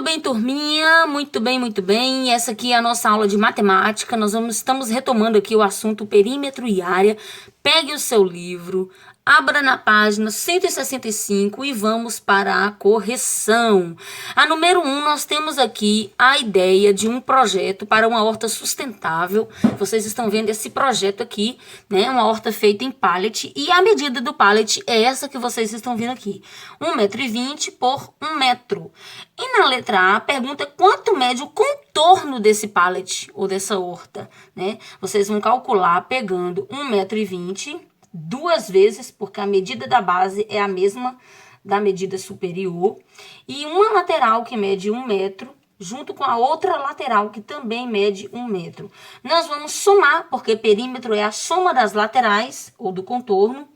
bem, turminha, muito bem, muito bem. Essa aqui é a nossa aula de matemática. Estamos retomando aqui o assunto perímetro e área. Pegue o seu livro, abra na página 165 e vamos para a correção. A número 1, nós temos aqui a ideia de um projeto para uma horta sustentável. Vocês estão vendo esse projeto aqui, né? Uma horta feita em pallet, e a medida do pallet é essa que vocês estão vendo aqui, 1,20 m por 1 metro. E na letra A, pergunta quanto mede o contorno desse pallet ou dessa horta, né? Vocês vão calcular pegando 1,20 m duas vezes, porque a medida da base é a mesma da medida superior, e uma lateral que mede 1 metro, junto com a outra lateral que também mede 1 metro. Nós vamos somar, porque perímetro é a soma das laterais, ou do contorno,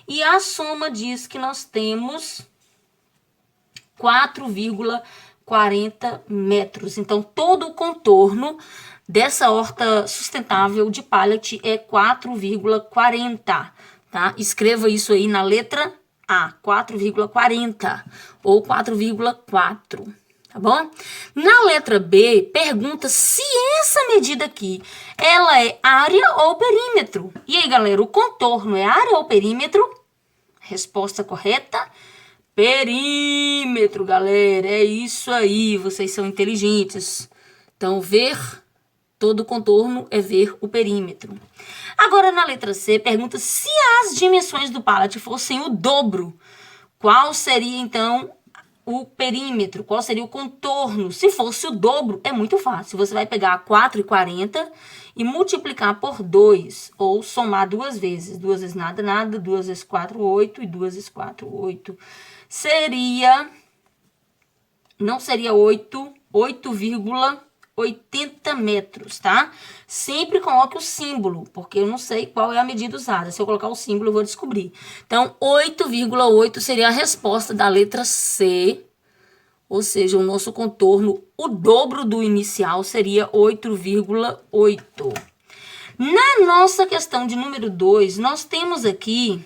e a soma diz que nós temos 4,40 metros. Então, todo o contorno dessa horta sustentável de pallet é 4,40, tá? Escreva isso aí na letra A, 4,40 ou 4,4, tá bom? Na letra B, pergunta se essa medida aqui, ela é área ou perímetro. E aí, galera, o contorno é área ou perímetro? Resposta correta: perímetro, galera. É isso aí, vocês são inteligentes. Então, ver todo o contorno é ver o perímetro. Agora, na letra C, pergunta se as dimensões do pallet fossem o dobro, qual seria, então, o perímetro? Qual seria o contorno? Se fosse o dobro, é muito fácil. Você vai pegar 4,40 e multiplicar por 2, ou somar duas vezes. 2 vezes nada, nada. 2 vezes 4, 8. E 2 vezes 4, 8. Seria... Não seria 8,80 metros, tá? Sempre coloque o símbolo, porque eu não sei qual é a medida usada. Se eu colocar o símbolo, eu vou descobrir. Então, 8,8 seria a resposta da letra C, ou seja, o nosso contorno, o dobro do inicial, seria 8,8. Na nossa questão de número 2, nós temos aqui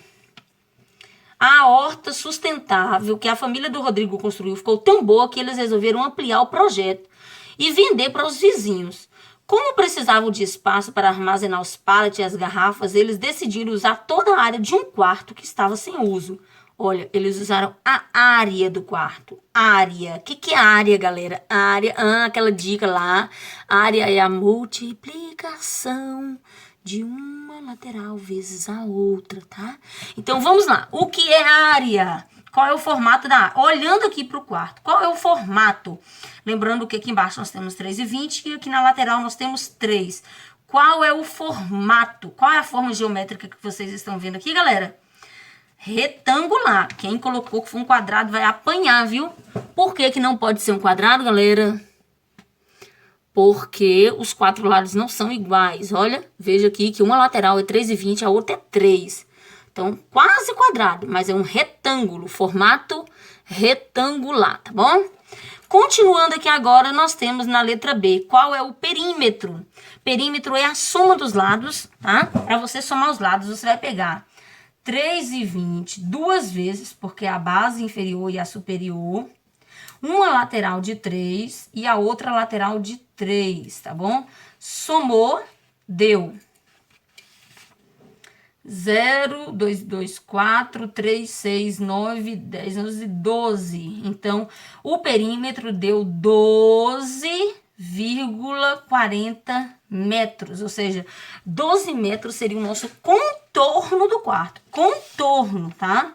a horta sustentável que a família do Rodrigo construiu. Ficou tão boa que eles resolveram ampliar o projeto e vender para os vizinhos. Como precisavam de espaço para armazenar os pallets e as garrafas, eles decidiram usar toda a área de um quarto que estava sem uso. Olha, eles usaram a área do quarto. Área. O que é área, galera? Área, aquela dica lá. Área é a multiplicação de uma lateral vezes a outra, tá? Então, vamos lá. O que é área? Qual é o formato da área? Olhando aqui para o quarto, qual é o formato? Lembrando que aqui embaixo nós temos 3,20 e aqui na lateral nós temos 3. Qual é o formato? Qual é a forma geométrica que vocês estão vendo aqui, galera? Retangular. Quem colocou que foi um quadrado vai apanhar, viu? Por que que não pode ser um quadrado, galera? Porque os 4 lados não são iguais. Olha, veja aqui que uma lateral é 3,20, a outra é 3. Então, quase quadrado, mas é um retângulo, formato retangular, tá bom? Continuando aqui agora, nós temos na letra B, qual é o perímetro? Perímetro é a soma dos lados, tá? Para você somar os lados, você vai pegar 3,20 duas vezes, porque é a base inferior e a superior, uma lateral de 3 e a outra lateral de 3, tá bom? Somou, deu 0, 2, 2, 4, 3, 6, 9, 10, 11, 12. Então, o perímetro deu 12,40 metros, ou seja, 12 metros seria o nosso contorno do quarto. Contorno, tá?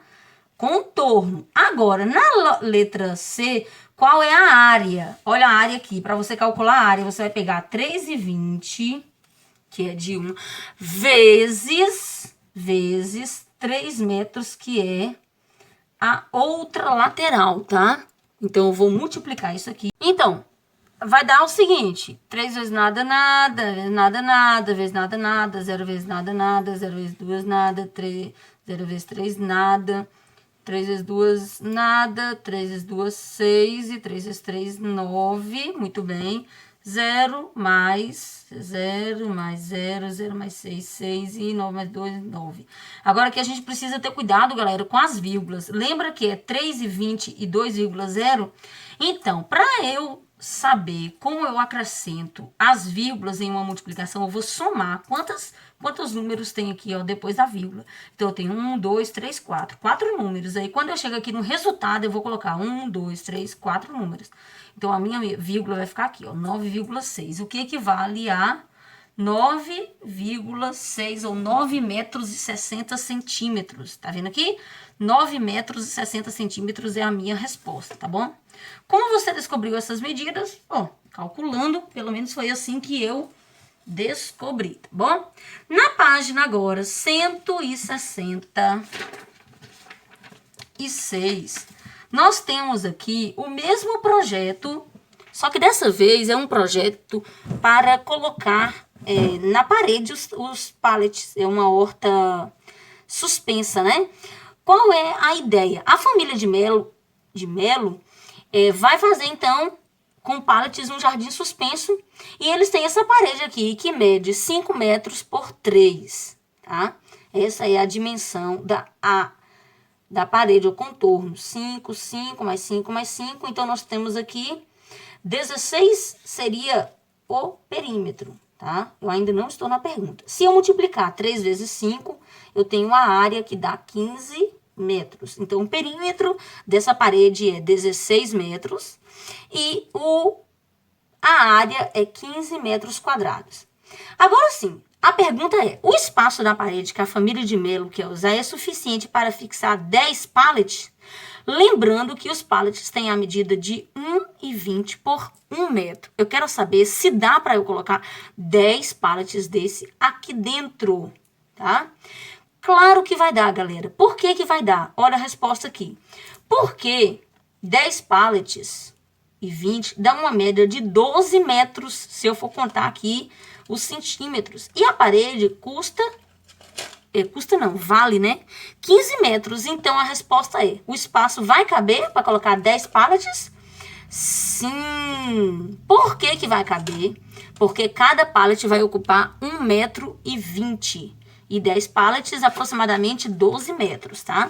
Contorno. Agora, na letra C, qual é a área? Olha a área aqui. Para você calcular a área, você vai pegar 3,20, que é de 1, vezes 3 metros, que é a outra lateral, tá? Então, eu vou multiplicar isso aqui. Então, vai dar o seguinte: 3 vezes nada, nada, vezes nada, nada, vezes nada, nada, 0 vezes nada, nada, 0 vezes 2, nada, 0 vezes 3, nada, 3 vezes 2, nada, 3 vezes 2, 6, e 3 vezes 3, 9, muito bem, 0 mais 0 mais 0, 0 mais 6, 6 e 9 mais 2, 9. Agora aqui a gente precisa ter cuidado, galera, com as vírgulas. Lembra que é 3,20 e 2,0? Então, para eu saber como eu acrescento as vírgulas em uma multiplicação, eu vou somar quantos números tem aqui, ó, depois da vírgula. Então, eu tenho 1, 2, 3, 4. 4 números. Aí, quando eu chego aqui no resultado, eu vou colocar 1, 2, 3, 4 números. Então, a minha vírgula vai ficar aqui, ó, 9,6. O que equivale a 9,6 ou 9 metros e 60 centímetros. Tá vendo aqui? 9 metros e 60 centímetros é a minha resposta, tá bom? Como você descobriu essas medidas? Bom, calculando, pelo menos foi assim que eu descobri, tá bom? Na página agora 166, nós temos aqui o mesmo projeto, só que dessa vez é um projeto para colocar na parede os pallets, é uma horta suspensa, né? Qual é a ideia? A família de Melo vai fazer, então, com pallets um jardim suspenso. E eles têm essa parede aqui, que mede 5 metros por 3, tá? Essa é a dimensão da parede, o contorno. 5, 5, mais 5, mais 5. Então, nós temos aqui 16 seria o perímetro, tá? Eu ainda não estou na pergunta. Se eu multiplicar 3 vezes 5, eu tenho uma área que dá 15 metros. Então, o perímetro dessa parede é 16 metros e a área é 15 metros quadrados. Agora sim, a pergunta é, o espaço da parede que a família de Melo quer usar é suficiente para fixar 10 pallets? Lembrando que os pallets têm a medida de 1,20 por 1 metro. Eu quero saber se dá para eu colocar 10 pallets desse aqui dentro, tá? Claro que vai dar, galera. Por que que vai dar? Olha a resposta aqui. Porque 10 pallets e 20 dá uma média de 12 metros, se eu for contar aqui os centímetros. E a parede vale, né? 15 metros. Então, a resposta é, o espaço vai caber para colocar 10 pallets? Sim. Por que que vai caber? Porque cada pallet vai ocupar 1,20 metro. E 10 pallets, aproximadamente 12 metros, tá?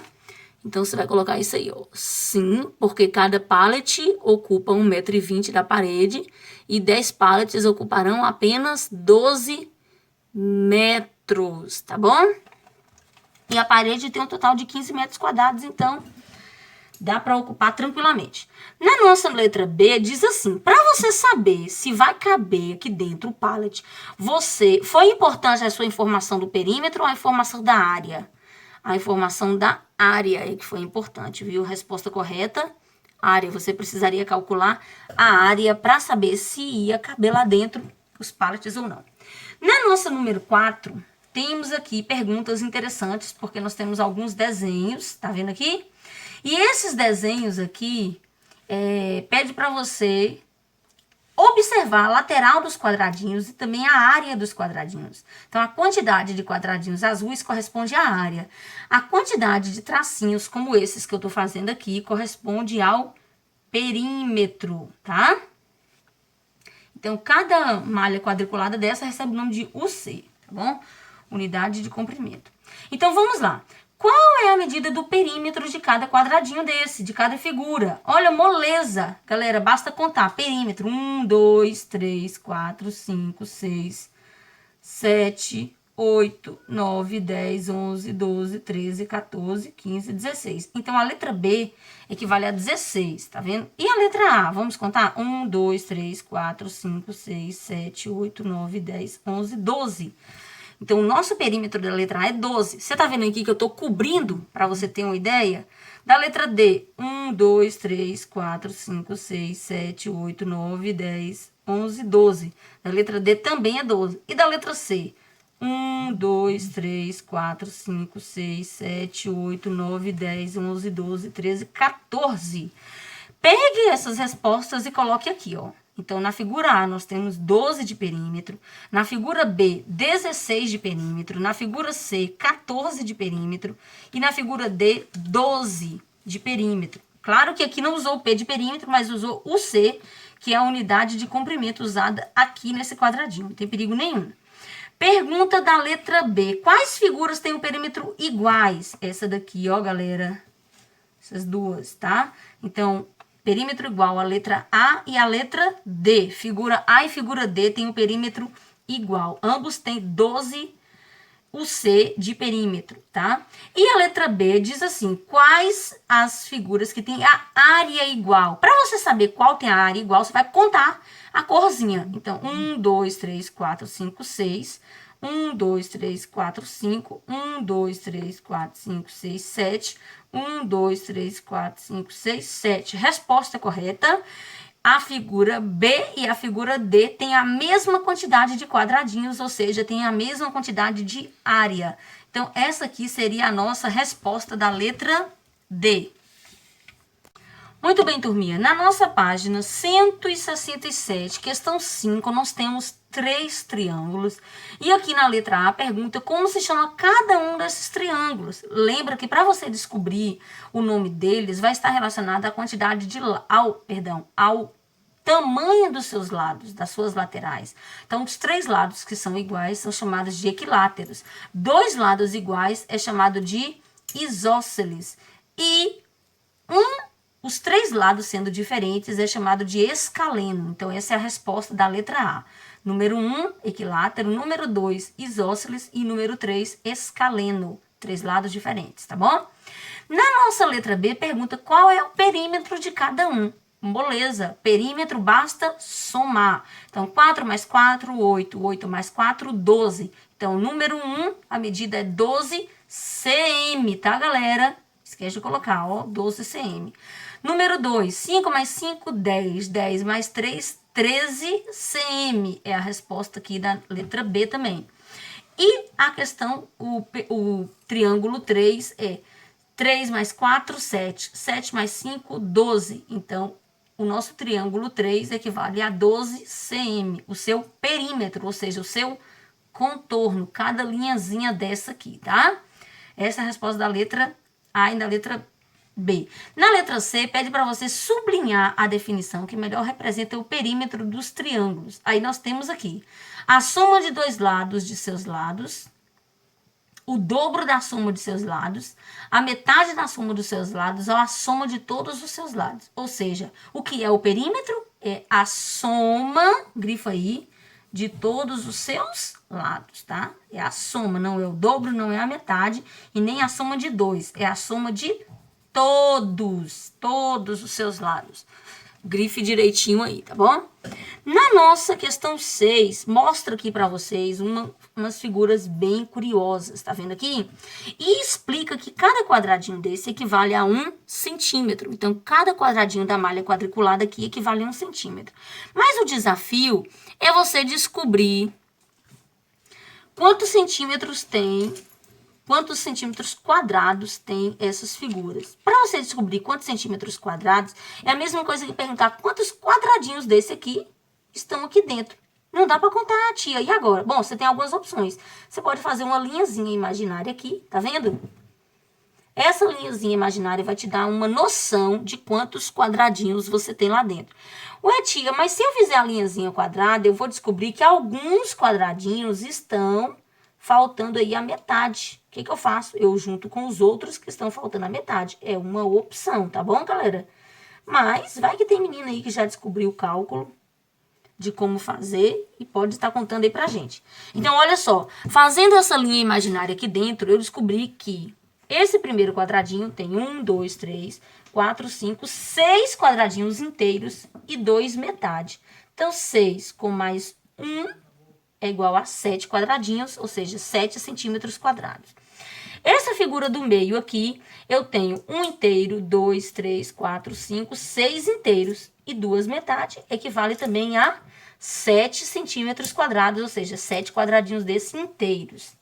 Então, você vai colocar isso aí, ó. Sim, porque cada pallet ocupa 1,20 metro da parede e 10 pallets ocuparão apenas 12 metros, tá bom? E a parede tem um total de 15 metros quadrados, então dá para ocupar tranquilamente. Na nossa letra B, diz assim, para você saber se vai caber aqui dentro o pallet, foi importante a sua informação do perímetro ou a informação da área? A informação da área é que foi importante, viu? Resposta correta, área. Você precisaria calcular a área para saber se ia caber lá dentro os pallets ou não. Na nossa número 4, temos aqui perguntas interessantes, porque nós temos alguns desenhos, tá vendo aqui? E esses desenhos aqui, pede para você observar a lateral dos quadradinhos e também a área dos quadradinhos. Então, a quantidade de quadradinhos azuis corresponde à área. A quantidade de tracinhos, como esses que eu estou fazendo aqui, corresponde ao perímetro, tá? Então, cada malha quadriculada dessa recebe o nome de UC, tá bom? Unidade de comprimento. Então, vamos lá. Qual é a medida do perímetro de cada quadradinho desse, de cada figura? Olha, moleza, galera, basta contar. Perímetro, 1, 2, 3, 4, 5, 6, 7, 8, 9, 10, 11, 12, 13, 14, 15, 16. Então, a letra B equivale a 16, tá vendo? E a letra A, vamos contar? 1, 2, 3, 4, 5, 6, 7, 8, 9, 10, 11, 12. Então, o nosso perímetro da letra A é 12. Você tá vendo aqui que eu tô cobrindo, para você ter uma ideia? Da letra D, 1, 2, 3, 4, 5, 6, 7, 8, 9, 10, 11, 12. Da letra D também é 12. E da letra C, 1, 2, 3, 4, 5, 6, 7, 8, 9, 10, 11, 12, 13, 14. Pegue essas respostas e coloque aqui, ó. Então, na figura A, nós temos 12 de perímetro. Na figura B, 16 de perímetro. Na figura C, 14 de perímetro. E na figura D, 12 de perímetro. Claro que aqui não usou o P de perímetro, mas usou o C, que é a unidade de comprimento usada aqui nesse quadradinho, não tem perigo nenhum. Pergunta da letra B. Quais figuras têm um perímetro iguais? Essa daqui, ó, galera. Essas duas, tá? Então, perímetro igual a letra A e a letra D. Figura A e figura D têm um perímetro igual. Ambos têm 12 UC de perímetro, tá? E a letra B diz assim, quais as figuras que têm a área igual? Para você saber qual tem a área igual, você vai contar a corzinha. Então, 1, 2, 3, 4, 5, 6. 1, 2, 3, 4, 5. 1, 2, 3, 4, 5, 6, 7. 1, 2, 3, 4, 5, 6, 7. Resposta correta. A figura B e a figura D têm a mesma quantidade de quadradinhos, ou seja, tem a mesma quantidade de área. Então, essa aqui seria a nossa resposta da letra D. Muito bem, turminha. Na nossa página 167, questão 5, nós temos 3 triângulos. E aqui na letra A pergunta como se chama cada um desses triângulos. Lembra que para você descobrir o nome deles, vai estar relacionado à quantidade de... ao tamanho dos seus lados, das suas laterais. Então, os 3 lados que são iguais são chamados de equiláteros. 2 lados iguais é chamado de isósceles. E os 3 lados sendo diferentes é chamado de escaleno. Então, essa é a resposta da letra A. Número 1, equilátero. Número 2, isósceles. E número 3, escaleno. 3 lados diferentes, tá bom? Na nossa letra B, pergunta qual é o perímetro de cada um. Beleza, perímetro basta somar. Então, 4 mais 4, 8. 8 mais 4, 12. Então, número 1, a medida é 12 cm, tá, galera? Esquece de colocar, ó, 12 cm. Número 2, 5 mais 5, 10. 10 mais 3, 13 cm. É a resposta aqui da letra B também. E a questão, o triângulo 3 é 3 mais 4, 7. 7 mais 5, 12. Então, o nosso triângulo 3 equivale a 12 cm. O seu perímetro, ou seja, o seu contorno. Cada linhazinha dessa aqui, tá? Essa é a resposta da letra A e da letra B. Na letra C, pede para você sublinhar a definição que melhor representa o perímetro dos triângulos. Aí nós temos aqui a soma de 2 lados de seus lados, o dobro da soma de seus lados, a metade da soma dos seus lados ou a soma de todos os seus lados. Ou seja, o que é o perímetro? É a soma, grifa aí, de todos os seus lados, tá? É a soma, não é o dobro, não é a metade e nem a soma de 2, é a soma de todos os seus lados. Grife direitinho aí, tá bom? Na nossa questão 6, mostra aqui para vocês umas figuras bem curiosas, tá vendo aqui? E explica que cada quadradinho desse equivale a 1 centímetro. Então, cada quadradinho da malha quadriculada aqui equivale a 1 centímetro. Mas o desafio é você descobrir quantos centímetros quadrados tem essas figuras. Para você descobrir quantos centímetros quadrados, é a mesma coisa que perguntar quantos quadradinhos desse aqui estão aqui dentro. Não dá para contar, tia. E agora? Bom, você tem algumas opções. Você pode fazer uma linhazinha imaginária aqui, tá vendo? Essa linhazinha imaginária vai te dar uma noção de quantos quadradinhos você tem lá dentro. Ué, tia, mas se eu fizer a linhazinha quadrada, eu vou descobrir que alguns quadradinhos estão faltando aí a metade. O que eu faço? Eu junto com os outros que estão faltando a metade. É uma opção, tá bom, galera? Mas vai que tem menina aí que já descobriu o cálculo de como fazer e pode estar contando aí pra gente. Então, olha só. Fazendo essa linha imaginária aqui dentro, eu descobri que esse primeiro quadradinho tem 1, 2, 3, 4, 5, 6 quadradinhos inteiros e 2 metade. Então, 6 com mais 1 é igual a 7 quadradinhos, ou seja, 7 centímetros quadrados. Essa figura do meio aqui, eu tenho 1 inteiro, 2, 3, 4, 5, 6 inteiros e 2 metades, equivale também a 7 centímetros quadrados, ou seja, 7 quadradinhos desses inteiros.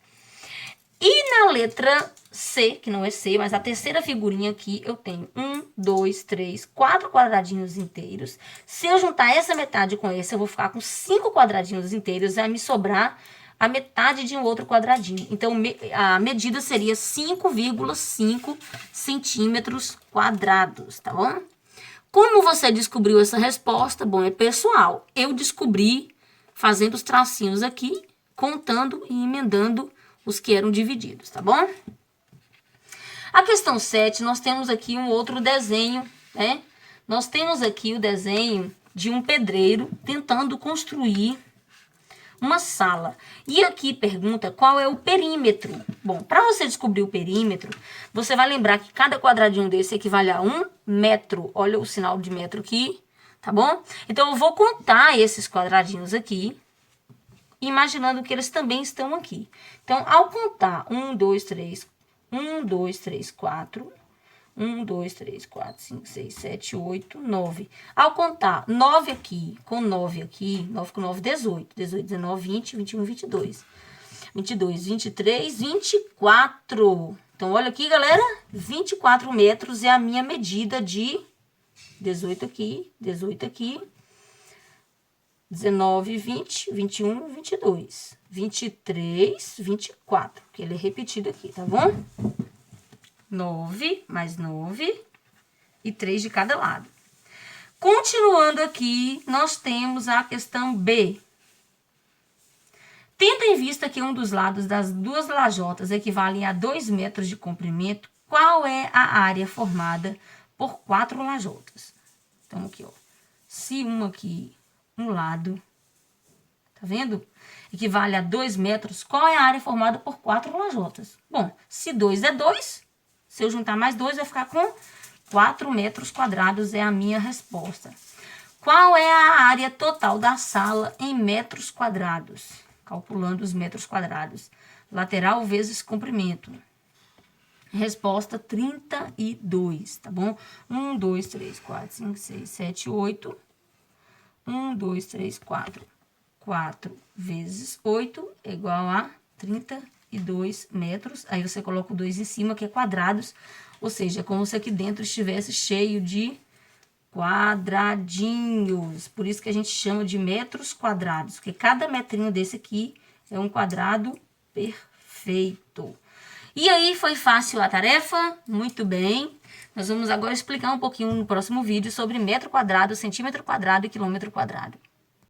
E na letra C, que não é C, mas a terceira figurinha aqui, eu tenho 1, 2, 3, 4 quadradinhos inteiros. Se eu juntar essa metade com essa, eu vou ficar com 5 quadradinhos inteiros, vai me sobrar a metade de um outro quadradinho. Então, a medida seria 5,5 centímetros quadrados, tá bom? Como você descobriu essa resposta? Bom, é pessoal. Eu descobri fazendo os tracinhos aqui, contando e emendando os que eram divididos, tá bom? A questão 7, nós temos aqui um outro desenho, né? Nós temos aqui o desenho de um pedreiro tentando construir uma sala. E aqui pergunta qual é o perímetro. Bom, para você descobrir o perímetro, você vai lembrar que cada quadradinho desse equivale a 1 metro. Olha o sinal de metro aqui, tá bom? Então, eu vou contar esses quadradinhos aqui, imaginando que eles também estão aqui. Então, ao contar 1, 2, 3, 1, 2, 3, 4... 1, 2, 3, 4, 5, 6, 7, 8, 9. Ao contar 9 aqui, com 9 aqui, 9 com 9, 18. 18, 19, 20, 21, 22. 22, 23, 24. Então, olha aqui, galera. 24 metros é a minha medida de 18 aqui, 18 aqui. 19, 20, 21, 22. 23, 24. Que ele é repetido aqui, tá bom? 9 mais 9 e 3 de cada lado. Continuando aqui, nós temos a questão B. Tendo em vista que um dos lados das duas lajotas equivalem a 2 metros de comprimento, qual é a área formada por 4 lajotas? Então, aqui, ó. Se um lado, tá vendo? Equivale a 2 metros, qual é a área formada por 4 lajotas? Bom, se 2 é 2... Se eu juntar mais 2, vai ficar com 4 metros quadrados, é a minha resposta. Qual é a área total da sala em metros quadrados? Calculando os metros quadrados. Lateral vezes comprimento. Resposta 32, tá bom? 1, 2, 3, 4, 5, 6, 7, 8. 1, 2, 3, 4. 4 vezes 8 é igual a 32 metros. Aí você coloca o 2 em cima, que é quadrados. Ou seja, é como se aqui dentro estivesse cheio de quadradinhos. Por isso que a gente chama de metros quadrados. Porque cada metrinho desse aqui é um quadrado perfeito. E aí, foi fácil a tarefa? Muito bem. Nós vamos agora explicar um pouquinho no próximo vídeo sobre metro quadrado, centímetro quadrado e quilômetro quadrado.